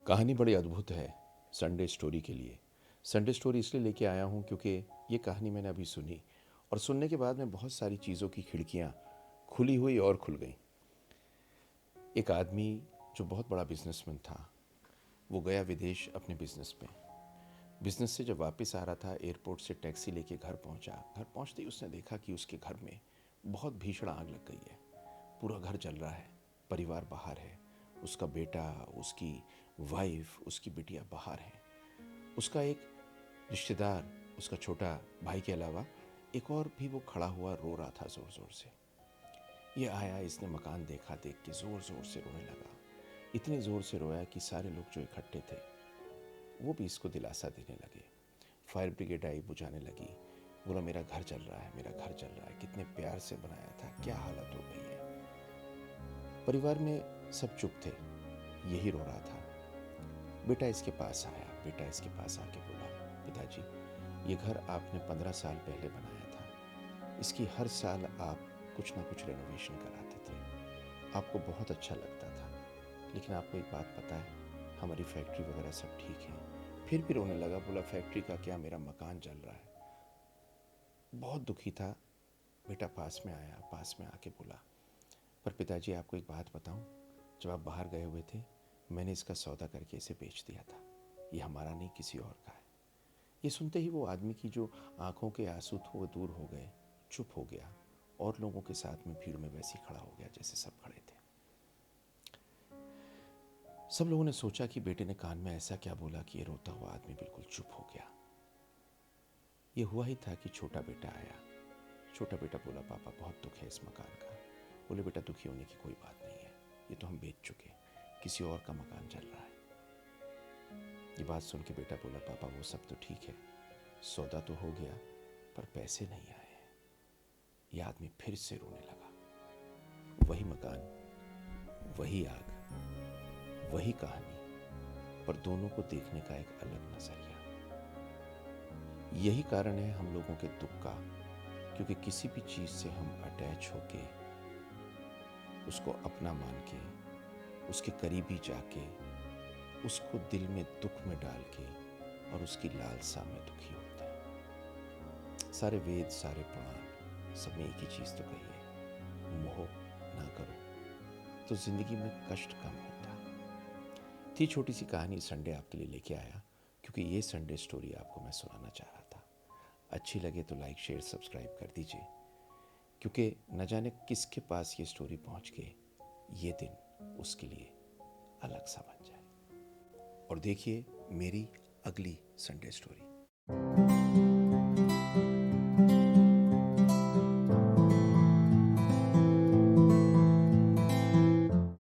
कहानी बड़ी अद्भुत है संडे स्टोरी के लिए। संडे स्टोरी इसलिए लेके आया हूँ क्योंकि ये कहानी मैंने अभी सुनी और सुनने के बाद में बहुत सारी चीज़ों की खिड़कियाँ खुली हुई और खुल गई। एक आदमी जो बहुत बड़ा बिजनेसमैन था, वो गया विदेश अपने बिजनेस में। बिजनेस से जब वापस आ रहा था, एयरपोर्ट से टैक्सी लेके घर पहुंचा। घर पहुंचते ही उसने देखा कि उसके घर में बहुत भीषण आग लग गई है। पूरा घर जल रहा है, परिवार बाहर है, उसका बेटा, उसकी वाइफ, उसकी बिटिया बाहर है। उसका एक रिश्तेदार, उसका छोटा भाई के अलावा एक और भी वो खड़ा हुआ रो रहा था ज़ोर ज़ोर से। ये आया, इसने मकान देखा, देख के ज़ोर ज़ोर से रोने लगा। इतनी ज़ोर से रोया कि सारे लोग जो इकट्ठे थे वो भी इसको दिलासा देने लगे। फायर ब्रिगेड आई, बुझाने लगी। बोला मेरा घर जल रहा है, मेरा घर जल रहा है, कितने प्यार से बनाया था, क्या हालत हो गई है। परिवार में सब चुप थे, यही रो रहा था। बेटा इसके पास आया, बेटा इसके पास आके बोला, पिताजी ये घर आपने 15 साल पहले बनाया था, इसकी हर साल आप कुछ ना कुछ रेनोवेशन कराते थे, आपको बहुत अच्छा लगता था। लेकिन आपको एक बात पता है, हमारी फैक्ट्री वगैरह सब ठीक है। फिर भी रोने लगा, बोला फैक्ट्री का क्या, मेरा मकान जल रहा है। बहुत दुखी था। बेटा पास में आया, पास में आके बोला, पर पिताजी आपको एक बात बताऊं, जब आप बाहर गए हुए थे मैंने इसका सौदा करके इसे बेच दिया था, ये हमारा नहीं किसी और का है। ये सुनते ही वो आदमी की जो आंखों के आंसू थे वो दूर हो गए, चुप हो गया और लोगों के साथ में भीड़ में वैसे ही खड़ा हो गया जैसे सब खड़े थे। सब लोगों ने सोचा कि बेटे ने कान में ऐसा क्या बोला कि ये रोता हुआ आदमी बिल्कुल चुप हो गया। ये हुआ ही था कि छोटा बेटा आया। छोटा बेटा बोला, पापा बहुत दुख है इस मकान का। बोले बेटा दुखी होने की कोई बात नहीं है, ये तो हम बेच चुके, किसी और का मकान चल रहा है। ये बात सुन के बेटा बोला, पापा वो सब तो ठीक है, सौदा तो हो गया, पर पैसे नहीं आए हैं। ये आदमी फिर से रोने लगा। वही मकान, वही आग, वही कहानी, पर दोनों को देखने का एक अलग नजरिया। यही कारण है हम लोगों के दुख का, क्योंकि किसी भी चीज से हम अटैच होके, उसको अपना मान के, उसके करीबी जाके, उसको दिल में दुख में डाल के और उसकी लालसा में दुखी होते हैं। सारे वेद, सारे पुराण सब में एक ही चीज तो कही है, मोह ना करो तो जिंदगी में कष्ट कम होता। थी छोटी सी कहानी संडे आपके लिए लेके आया, क्योंकि ये संडे स्टोरी आपको मैं सुनाना चाह रहा था। अच्छी लगे तो लाइक शेयर सब्सक्राइब कर दीजिए, क्योंकि न जाने किसके पास ये स्टोरी पहुंच के ये दिन उसके लिए अलग सा बन जाए। और देखिए मेरी अगली संडे स्टोरी।